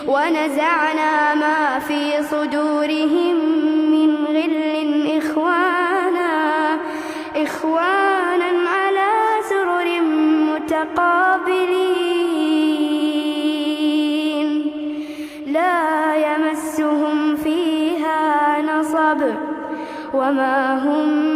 ونزعنا ما في صدورهم من غل إخوانا على سرر متقابلين لا يمسهم فيها نصب وما هم